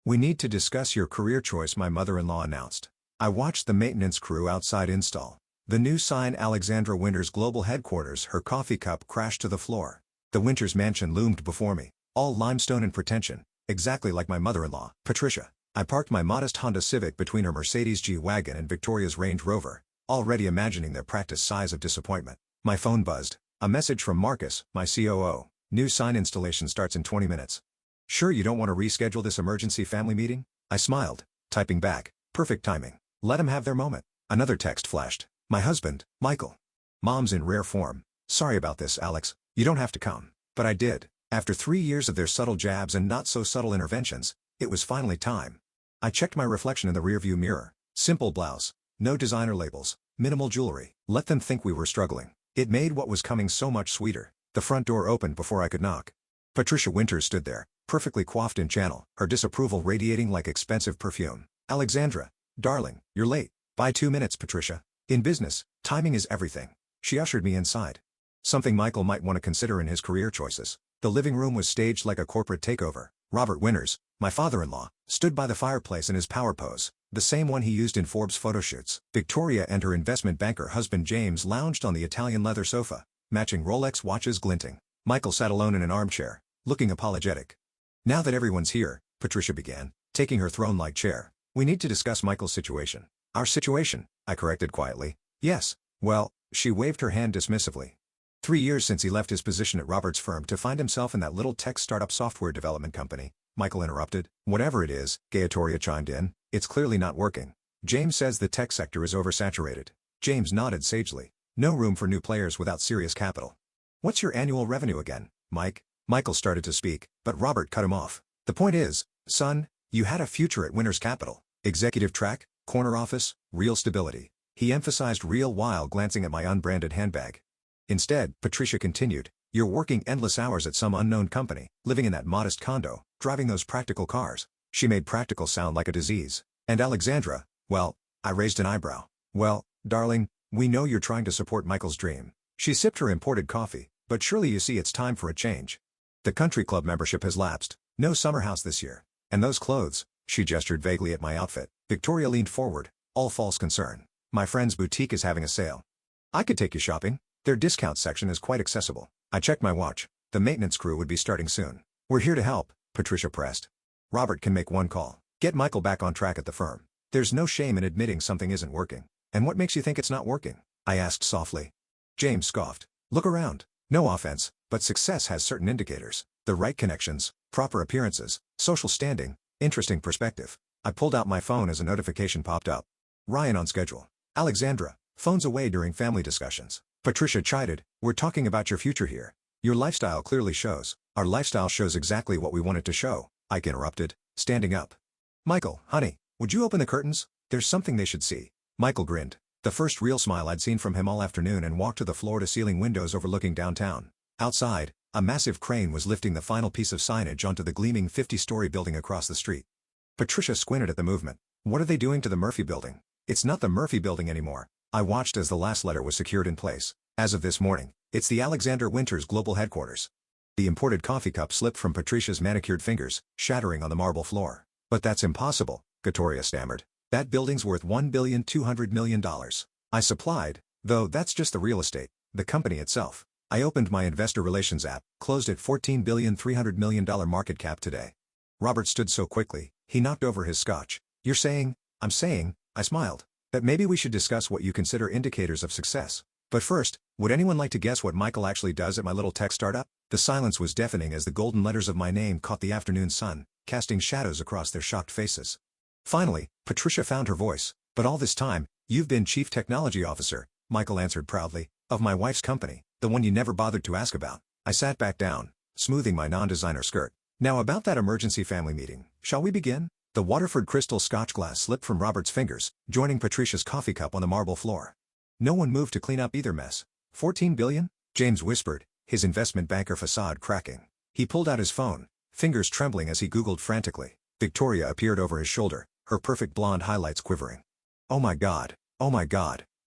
We need to discuss your career choice, my mother-in-law announced. I watched the maintenance crew outside install the new sign. Alexandra Winters Global Headquarters. Her coffee cup crashed to the floor. The Winters mansion loomed before me, all limestone and pretension, exactly like my mother-in-law, Patricia. I parked my modest Honda Civic between her Mercedes G-Wagon and Victoria's Range Rover, already imagining their practiced size of disappointment. My phone buzzed. A message from Marcus, my COO. New sign installation starts in 20 minutes. Sure you don't want to reschedule this emergency family meeting? I smiled, typing back, perfect timing. Let them have their moment. Another text flashed. My husband, Michael. Mom's in rare form. Sorry about this, Alex. You don't have to come. But I did. After 3 years of their subtle jabs and not so subtle interventions, it was finally time. I checked my reflection in the rearview mirror. Simple blouse. No designer labels. Minimal jewelry. Let them think we were struggling. It made what was coming so much sweeter. The front door opened before I could knock. Patricia Winters stood there, perfectly coiffed in channel, her disapproval radiating like expensive perfume. Alexandra, darling, you're late. By 2 minutes, Patricia. In business, timing is everything. She ushered me inside. Something Michael might want to consider in his career choices. The living room was staged like a corporate takeover. Robert Winters, my father-in-law, stood by the fireplace in his power pose, the same one he used in Forbes photoshoots. Victoria and her investment banker husband James lounged on the Italian leather sofa, matching Rolex watches glinting. Michael sat alone in an armchair, looking apologetic. Now that everyone's here, Patricia began, taking her throne-like chair, we need to discuss Michael's situation. Our situation, I corrected quietly. Yes, well, she waved her hand dismissively. 3 years since he left his position at Robert's firm to find himself in that little tech startup software development company, Michael interrupted. Whatever it is, Gayatoria chimed in, it's clearly not working. James says the tech sector is oversaturated. James nodded sagely. No room for new players without serious capital. What's your annual revenue again, Mike? Michael started to speak, but Robert cut him off. The point is, son, you had a future at Winters Capital. Executive track, corner office, real stability. He emphasized real while glancing at my unbranded handbag. Instead, Patricia continued, you're working endless hours at some unknown company, living in that modest condo, driving those practical cars. She made practical sound like a disease. And Alexandra, well, I raised an eyebrow. Well, darling, we know you're trying to support Michael's dream. She sipped her imported coffee, but surely you see it's time for a change. The country club membership has lapsed. No summer house this year. And those clothes, she gestured vaguely at my outfit. Victoria leaned forward, all false concern. My friend's boutique is having a sale. I could take you shopping. Their discount section is quite accessible. I checked my watch. The maintenance crew would be starting soon. We're here to help, Patricia pressed. Robert can make one call. Get Michael back on track at the firm. There's no shame in admitting something isn't working. And what makes you think it's not working? I asked softly. James scoffed. Look around. No offense, but success has certain indicators. The right connections, proper appearances, social standing, interesting perspective. I pulled out my phone as a notification popped up. Ryan on schedule. Alexandra, phones away during family discussions. Patricia chided, we're talking about your future here. Your lifestyle clearly shows. Our lifestyle shows exactly what we want it to show, Ike interrupted, standing up. Michael, honey, would you open the curtains? There's something they should see. Michael grinned, the first real smile I'd seen from him all afternoon, and walked to the floor-to-ceiling windows overlooking downtown. Outside, a massive crane was lifting the final piece of signage onto the gleaming 50-story building across the street. Patricia squinted at the movement. What are they doing to the Murphy building? It's not the Murphy building anymore. I watched as the last letter was secured in place. As of this morning, it's the Alexandra Winters Global Headquarters. The imported coffee cup slipped from Patricia's manicured fingers, shattering on the marble floor. But that's impossible, Gatoria stammered. That building's worth $1,200,000,000. I supplied, though that's just the real estate, the company itself. I opened my investor relations app, closed at $14,300,000,000 market cap today. Robert stood so quickly, he knocked over his scotch. You're saying, I'm saying, I smiled, that maybe we should discuss what you consider indicators of success. But first, would anyone like to guess what Michael actually does at my little tech startup? The silence was deafening as the golden letters of my name caught the afternoon sun, casting shadows across their shocked faces. Finally, Patricia found her voice. But all this time, you've been Chief Technology Officer, Michael answered proudly, of my wife's company, the one you never bothered to ask about. I sat back down, smoothing my non-designer skirt. Now about that emergency family meeting, shall we begin? The Waterford crystal scotch glass slipped from Robert's fingers, joining Patricia's coffee cup on the marble floor. No one moved to clean up either mess. $14 billion? James whispered, his investment banker facade cracking. He pulled out his phone, fingers trembling as he Googled frantically. Victoria appeared over his shoulder, her perfect blonde highlights quivering. Oh my God,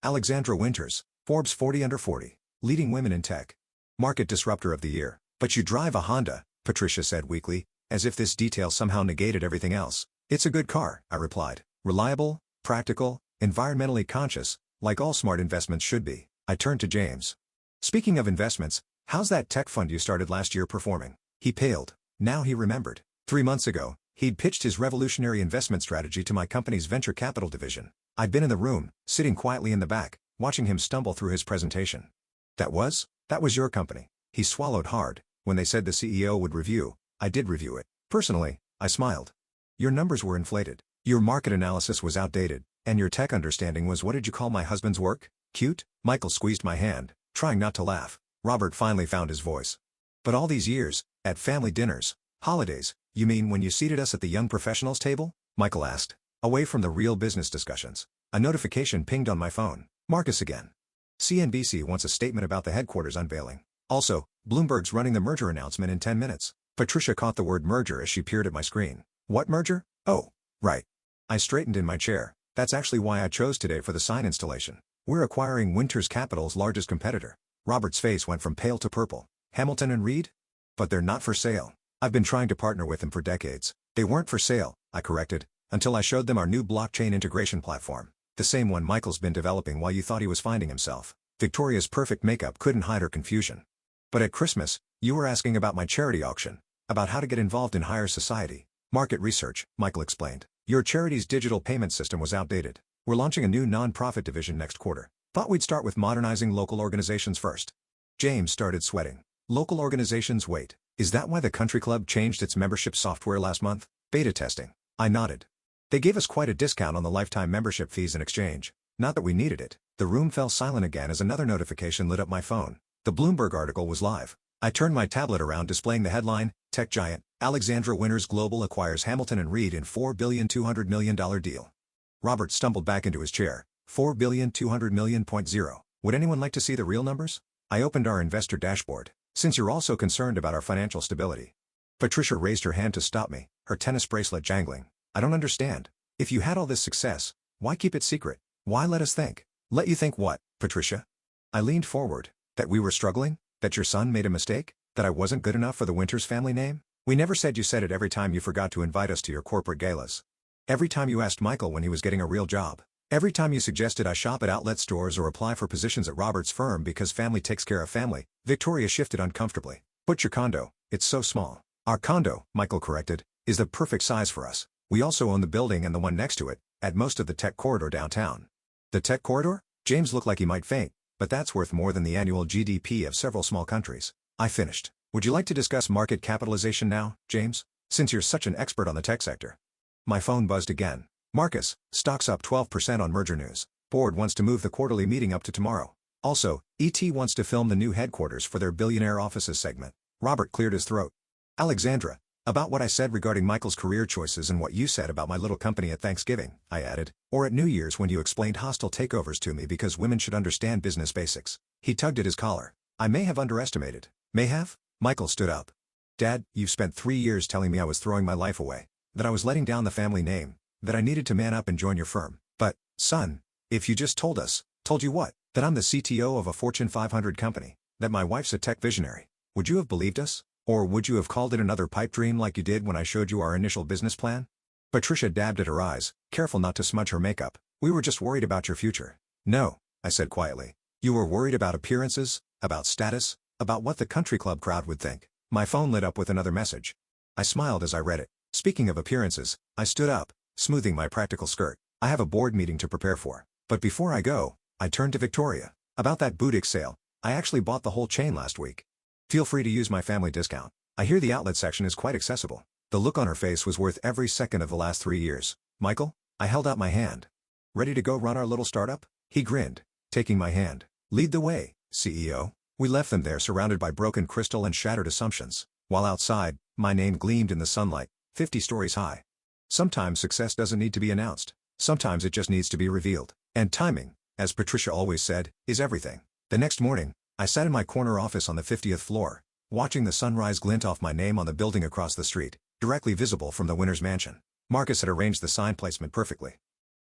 Alexandra Winters, Forbes 40 under 40, leading women in tech. Market disruptor of the year. But you drive a Honda, Patricia said weakly, as if this detail somehow negated everything else. It's a good car, I replied. Reliable, practical, environmentally conscious, like all smart investments should be. I turned to James. Speaking of investments, how's that tech fund you started last year performing? He paled. Now he remembered. 3 months ago, he'd pitched his revolutionary investment strategy to my company's venture capital division. I'd been in the room, sitting quietly in the back, watching him stumble through his presentation. That was your company. He swallowed hard. When they said the CEO would review, I did review it. Personally, I smiled. Your numbers were inflated. Your market analysis was outdated, and your tech understanding was, what did you call my husband's work? Cute? Michael squeezed my hand, trying not to laugh. Robert finally found his voice. But all these years, at family dinners, holidays, you mean when you seated us at the young professionals table? Michael asked. Away from the real business discussions. A notification pinged on my phone. Marcus again. CNBC wants a statement about the headquarters unveiling. Also, Bloomberg's running the merger announcement in 10 minutes. Patricia caught the word merger as she peered at my screen. What merger? Oh, right. I straightened in my chair. That's actually why I chose today for the sign installation. We're acquiring Winters Capital's largest competitor. Robert's face went from pale to purple. Hamilton and Reed? But they're not for sale. I've been trying to partner with them for decades. They weren't for sale, I corrected, until I showed them our new blockchain integration platform. The same one Michael's been developing while you thought he was finding himself. Victoria's perfect makeup couldn't hide her confusion. But at Christmas, you were asking about my charity auction. About how to get involved in higher society. Market research, Michael explained. Your charity's digital payment system was outdated. We're launching a new non-profit division next quarter. Thought we'd start with modernizing local organizations first. James started sweating. Local organizations, wait. Is that why the country club changed its membership software last month? Beta testing. I nodded. They gave us quite a discount on the lifetime membership fees in exchange. Not that we needed it. The room fell silent again as another notification lit up my phone. The Bloomberg article was live. I turned my tablet around, displaying the headline, Tech Giant, Alexandra Winters Global acquires Hamilton and Reed in $4,200 million deal. Robert stumbled back into his chair. $4,200 million. Would anyone like to see the real numbers? I opened our investor dashboard. Since you're also concerned about our financial stability. Patricia raised her hand to stop me, her tennis bracelet jangling. I don't understand. If you had all this success, why keep it secret? Why let us think? Let you think what, Patricia? I leaned forward. That we were struggling? That your son made a mistake? That I wasn't good enough for the Winters family name? We never said you said it every time you forgot to invite us to your corporate galas. Every time you asked Michael when he was getting a real job. Every time you suggested I shop at outlet stores or apply for positions at Robert's firm because family takes care of family. Victoria shifted uncomfortably. But your condo, it's so small. Our condo, Michael corrected, is the perfect size for us. We also own the building and the one next to it, at most of the tech corridor downtown. The tech corridor? James looked like he might faint, but that's worth more than the annual GDP of several small countries. I finished. Would you like to discuss market capitalization now, James? Since you're such an expert on the tech sector. My phone buzzed again. Marcus, stocks up 12% on merger news. Board wants to move the quarterly meeting up to tomorrow. Also, ET wants to film the new headquarters for their billionaire offices segment. Robert cleared his throat. Alexandra, about what I said regarding Michael's career choices and what you said about my little company at Thanksgiving, I added, or at New Year's when you explained hostile takeovers to me because women should understand business basics. He tugged at his collar. I may have underestimated. May have? Michael stood up. Dad, you've spent 3 years telling me I was throwing my life away. That I was letting down the family name. That I needed to man up and join your firm. But, son, if you just told us. Told you what? That I'm the CTO of a Fortune 500 company. That my wife's a tech visionary. Would you have believed us? Or would you have called it another pipe dream like you did when I showed you our initial business plan? Patricia dabbed at her eyes, careful not to smudge her makeup. We were just worried about your future. No, I said quietly. You were worried about appearances, about status, about what the country club crowd would think. My phone lit up with another message. I smiled as I read it. Speaking of appearances, I stood up, smoothing my practical skirt. I have a board meeting to prepare for. But before I go, I turned to Victoria. About that boutique sale. I actually bought the whole chain last week. Feel free to use my family discount. I hear the outlet section is quite accessible. The look on her face was worth every second of the last 3 years. Michael? I held out my hand. Ready to go run our little startup? He grinned, taking my hand. Lead the way, CEO. We left them there surrounded by broken crystal and shattered assumptions. While outside, my name gleamed in the sunlight, 50 stories high. Sometimes success doesn't need to be announced. Sometimes it just needs to be revealed. And timing, as Patricia always said, is everything. The next morning, I sat in my corner office on the 50th floor, watching the sunrise glint off my name on the building across the street, directly visible from the Winters mansion. Marcus had arranged the sign placement perfectly.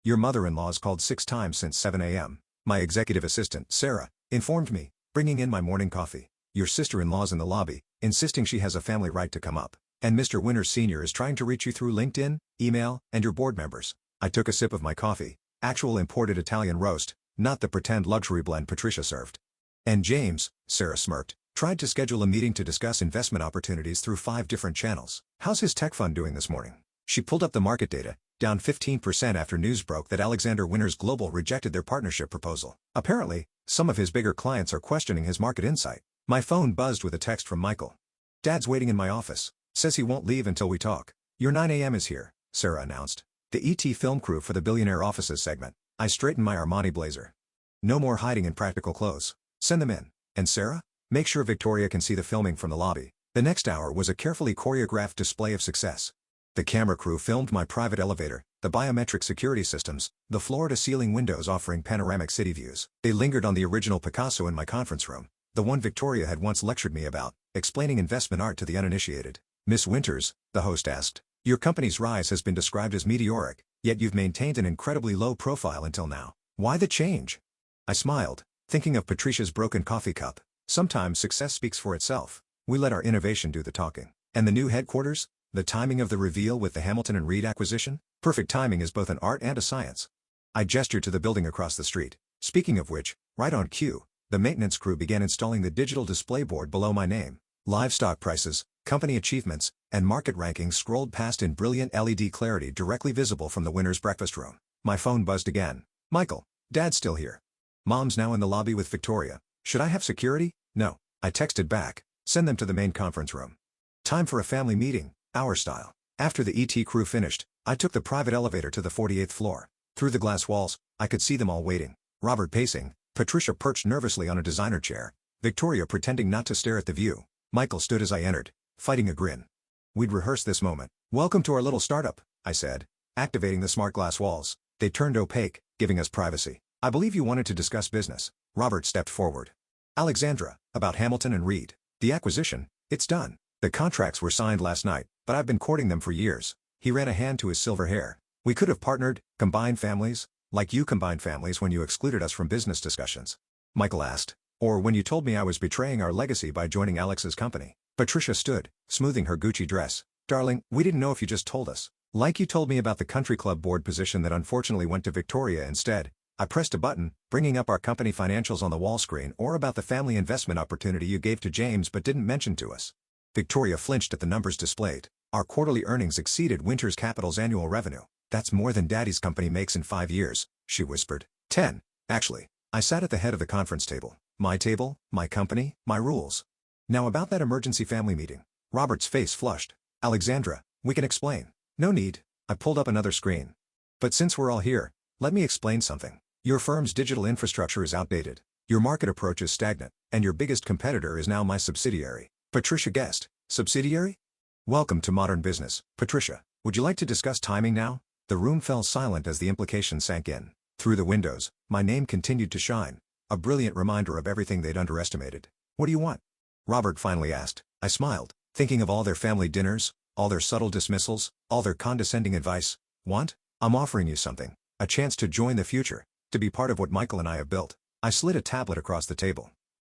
Your mother-in-law's called 6 times since 7 a.m., my executive assistant, Sarah, informed me, bringing in my morning coffee. Your sister-in-law's in the lobby, insisting she has a family right to come up. And Mr. Winters Sr. is trying to reach you through LinkedIn, email, and your board members. I took a sip of my coffee, actual imported Italian roast, not the pretend luxury blend Patricia served. And James, Sarah smirked, tried to schedule a meeting to discuss investment opportunities through 5 different channels. How's his tech fund doing this morning? She pulled up the market data, down 15% after news broke that Alexandra Winters Global rejected their partnership proposal. Apparently, some of his bigger clients are questioning his market insight. My phone buzzed with a text from Michael. Dad's waiting in my office. Says he won't leave until we talk. Your 9 a.m. is here, Sarah announced. The ET film crew for the Billionaire Offices segment. I straightened my Armani blazer. No more hiding in practical clothes. Send them in. And Sarah? Make sure Victoria can see the filming from the lobby. The next hour was a carefully choreographed display of success. The camera crew filmed my private elevator, the biometric security systems, the floor-to-ceiling windows offering panoramic city views. They lingered on the original Picasso in my conference room, the one Victoria had once lectured me about, explaining investment art to the uninitiated. Miss Winters, the host asked, your company's rise has been described as meteoric, yet you've maintained an incredibly low profile until now. Why the change? I smiled, thinking of Patricia's broken coffee cup. Sometimes success speaks for itself. We let our innovation do the talking. And the new headquarters? The timing of the reveal with the Hamilton and Reed acquisition? Perfect timing is both an art and a science. I gestured to the building across the street. Speaking of which, right on cue, the maintenance crew began installing the digital display board below my name. Livestock prices, company achievements, and market rankings scrolled past in brilliant LED clarity directly visible from the Winters breakfast room. My phone buzzed again. Michael, Dad's still here. Mom's now in the lobby with Victoria. Should I have security? No. I texted back. Send them to the main conference room. Time for a family meeting, our style. After the ET crew finished, I took the private elevator to the 48th floor. Through the glass walls, I could see them all waiting. Robert pacing, Patricia perched nervously on a designer chair, Victoria pretending not to stare at the view. Michael stood as I entered, fighting a grin. We'd rehearsed this moment. Welcome to our little startup, I said, activating the smart glass walls. They turned opaque, giving us privacy. I believe you wanted to discuss business. Robert stepped forward. Alexandra, about Hamilton and Reed. The acquisition, it's done. The contracts were signed last night, but I've been courting them for years. He ran a hand to his silver hair. We could have partnered, combined families, like you combined families when you excluded us from business discussions. Michael asked. Or when you told me I was betraying our legacy by joining Alex's company. Patricia stood, smoothing her Gucci dress. Darling, we didn't know if you just told us. Like you told me about the country club board position that unfortunately went to Victoria instead. I pressed a button, bringing up our company financials on the wall screen, or about the family investment opportunity you gave to James but didn't mention to us. Victoria flinched at the numbers displayed. Our quarterly earnings exceeded Winters Capital's annual revenue. That's more than Daddy's company makes in 5 years, she whispered. 10, actually. I sat at the head of the conference table. My table, my company, my rules. Now about that emergency family meeting. Robert's face flushed. Alexandra, we can explain. No need. I pulled up another screen. But since we're all here, let me explain something. Your firm's digital infrastructure is outdated. Your market approach is stagnant, and your biggest competitor is now my subsidiary. Patricia guessed. Subsidiary? Welcome to modern business, Patricia. Would you like to discuss timing now? The room fell silent as the implication sank in. Through the windows, my name continued to shine. A brilliant reminder of everything they'd underestimated. What do you want? Robert finally asked. I smiled, thinking of all their family dinners, all their subtle dismissals, all their condescending advice. Want? I'm offering you something. A chance to join the future. To be part of what Michael and I have built. I slid a tablet across the table.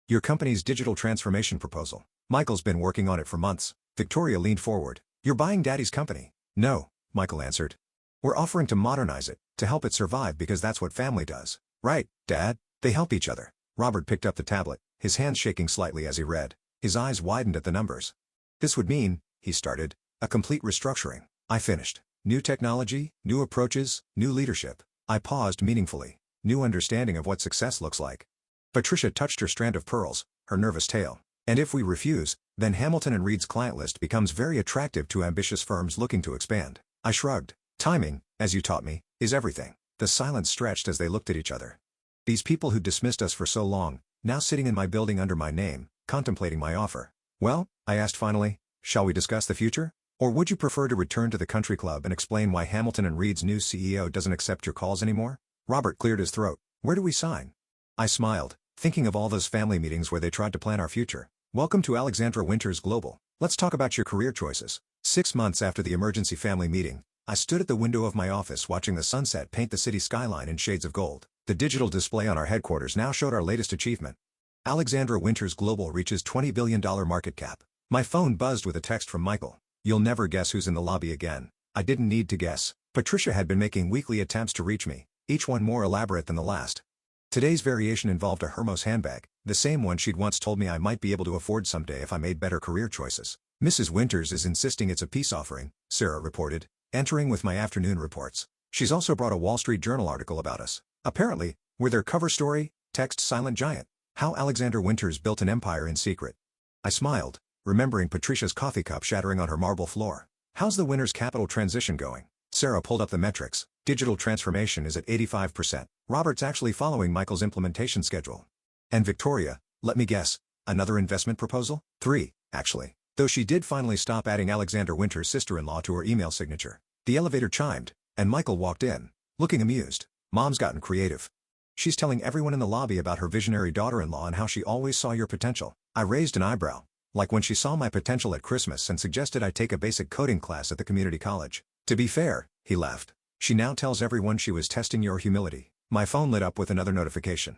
Your company's digital transformation proposal. Michael's been working on it for months. Victoria leaned forward. You're buying Daddy's company. No, Michael answered. We're offering to modernize it, to help it survive because that's what family does. Right, Dad? They help each other. Robert picked up the tablet, his hands shaking slightly as he read. His eyes widened at the numbers. This would mean, he started, a complete restructuring. I finished. New technology, new approaches, new leadership. I paused meaningfully. New understanding of what success looks like. Patricia touched her strand of pearls, her nervous tail. And if we refuse, then Hamilton and Reed's client list becomes very attractive to ambitious firms looking to expand. I shrugged. Timing, as you taught me, is everything. The silence stretched as they looked at each other. These people who dismissed us for so long, now sitting in my building under my name, contemplating my offer. Well, I asked finally, shall we discuss the future? Or would you prefer to return to the country club and explain why Hamilton and Reed's new CEO doesn't accept your calls anymore? Robert cleared his throat. Where do we sign? I smiled, thinking of all those family meetings where they tried to plan our future. Welcome to Alexandra Winters Global. Let's talk about your career choices. 6 months after the emergency family meeting, I stood at the window of my office watching the sunset paint the city skyline in shades of gold. The digital display on our headquarters now showed our latest achievement. Alexandra Winters Global reaches $20 billion market cap. My phone buzzed with a text from Michael. You'll never guess who's in the lobby again. I didn't need to guess. Patricia had been making weekly attempts to reach me, each one more elaborate than the last. Today's variation involved a Hermos handbag, the same one she'd once told me I might be able to afford someday if I made better career choices. Mrs. Winters is insisting it's a peace offering, Sarah reported, entering with my afternoon reports. She's also brought a Wall Street Journal article about us. Apparently, we're their cover story, text Silent Giant. How Alexandra Winters built an empire in secret. I smiled, remembering Patricia's coffee cup shattering on her marble floor. How's the Winters Capital transition going? Sarah pulled up the metrics. Digital transformation is at 85%. Robert's actually following Michael's implementation schedule. And Victoria, let me guess, another investment proposal? 3, actually. Though she did finally stop adding Alexandra Winters' sister-in-law to her email signature. The elevator chimed, and Michael walked in, looking amused. Mom's gotten creative. She's telling everyone in the lobby about her visionary daughter-in-law and how she always saw your potential. I raised an eyebrow, like when she saw my potential at Christmas and suggested I take a basic coding class at the community college. To be fair, he laughed. She now tells everyone she was testing your humility. My phone lit up with another notification.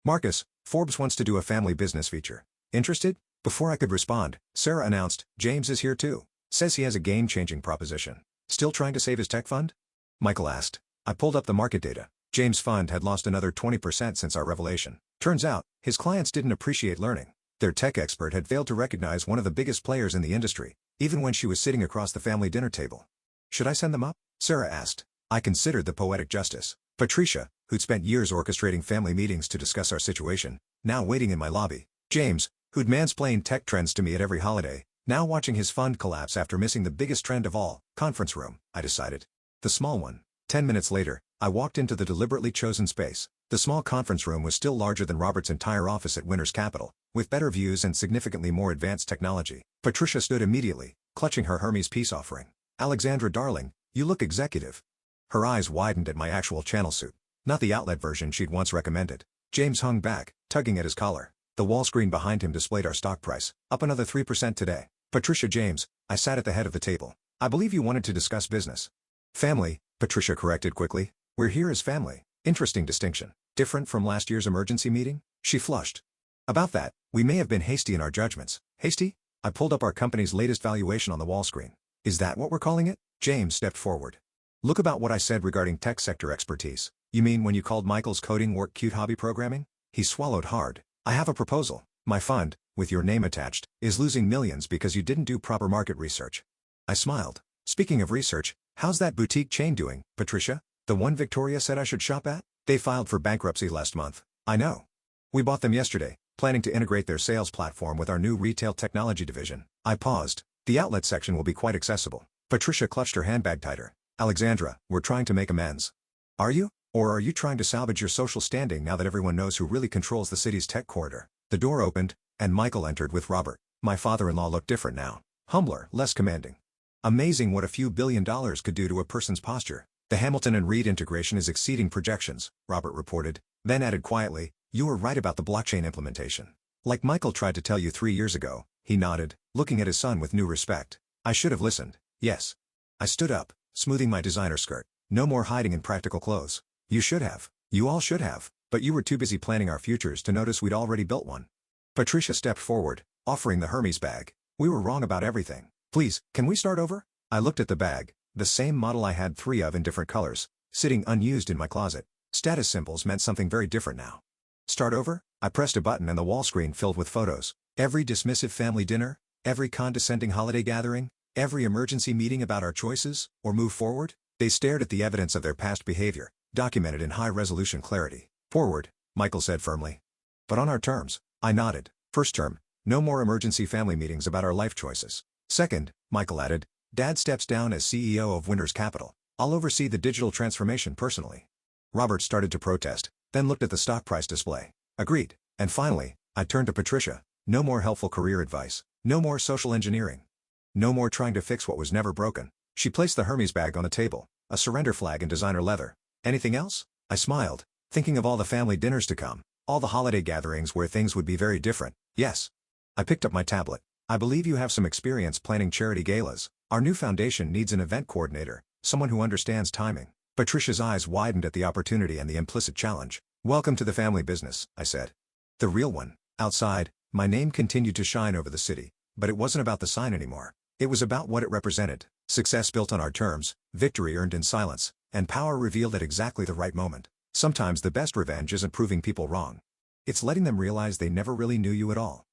Marcus, Forbes wants to do a family business feature. Interested? Before I could respond, Sarah announced, James is here too. Says he has a game-changing proposition. Still trying to save his tech fund? Michael asked. I pulled up the market data. James' fund had lost another 20% since our revelation. Turns out, his clients didn't appreciate learning. Their tech expert had failed to recognize one of the biggest players in the industry, even when she was sitting across the family dinner table. Should I send them up? Sarah asked. I considered the poetic justice. Patricia, who'd spent years orchestrating family meetings to discuss our situation, now waiting in my lobby. James, who'd mansplained tech trends to me at every holiday, now watching his fund collapse after missing the biggest trend of all, conference room, I decided. The small one. 10 minutes later, I walked into the deliberately chosen space. The small conference room was still larger than Robert's entire office at Winters Capital, with better views and significantly more advanced technology. Patricia stood immediately, clutching her Hermes peace offering. Alexandra darling, you look executive. Her eyes widened at my actual channel suit, not the outlet version she'd once recommended. James hung back, tugging at his collar. The wall screen behind him displayed our stock price, up another 3% today. Patricia James, I sat at the head of the table. I believe you wanted to discuss business. Family, Patricia corrected quickly. We're here as family. Interesting distinction. Different from last year's emergency meeting? She flushed. About that, we may have been hasty in our judgments. Hasty? I pulled up our company's latest valuation on the wall screen. Is that what we're calling it? James stepped forward. Look about what I said regarding tech sector expertise. You mean when you called Michael's coding work cute hobby programming? He swallowed hard. I have a proposal. My fund, with your name attached, is losing millions because you didn't do proper market research. I smiled. Speaking of research, how's that boutique chain doing, Patricia? The one Victoria said I should shop at? They filed for bankruptcy last month. I know. We bought them yesterday, planning to integrate their sales platform with our new retail technology division. I paused. The outlet section will be quite accessible. Patricia clutched her handbag tighter. Alexandra, we're trying to make amends. Are you? Or are you trying to salvage your social standing now that everyone knows who really controls the city's tech corridor? The door opened, and Michael entered with Robert. My father-in-law looked different now. Humbler, less commanding. Amazing what a few $1 billion could do to a person's posture. The Hamilton and Reed integration is exceeding projections, Robert reported, then added quietly, you were right about the blockchain implementation. Like Michael tried to tell you 3 years ago, he nodded, looking at his son with new respect. I should have listened. Yes. I stood up, smoothing my designer skirt. No more hiding in practical clothes. You should have. You all should have. But you were too busy planning our futures to notice we'd already built one. Patricia stepped forward, offering the Hermes bag. We were wrong about everything. Please, can we start over? I looked at the bag, the same model I had 3 of in different colors, sitting unused in my closet. Status symbols meant something very different now. Start over? I pressed a button and the wall screen filled with photos. Every dismissive family dinner, every condescending holiday gathering, every emergency meeting about our choices, or move forward. They stared at the evidence of their past behavior, documented in high-resolution clarity. Forward, Michael said firmly. But on our terms. I nodded. First term, no more emergency family meetings about our life choices. Second, Michael added, Dad steps down as CEO of Winters Capital. I'll oversee the digital transformation personally. Robert started to protest, then looked at the stock price display. Agreed. And finally, I turned to Patricia. No more helpful career advice. No more social engineering. No more trying to fix what was never broken. She placed the Hermes bag on the table, a surrender flag in designer leather. Anything else? I smiled, thinking of all the family dinners to come, all the holiday gatherings where things would be very different. Yes. I picked up my tablet. I believe you have some experience planning charity galas. Our new foundation needs an event coordinator, someone who understands timing. Patricia's eyes widened at the opportunity and the implicit challenge. Welcome to the family business, I said. The real one. Outside, my name continued to shine over the city, but it wasn't about the sign anymore. It was about what it represented: success built on our terms, victory earned in silence, and power revealed at exactly the right moment. Sometimes the best revenge isn't proving people wrong. It's letting them realize they never really knew you at all.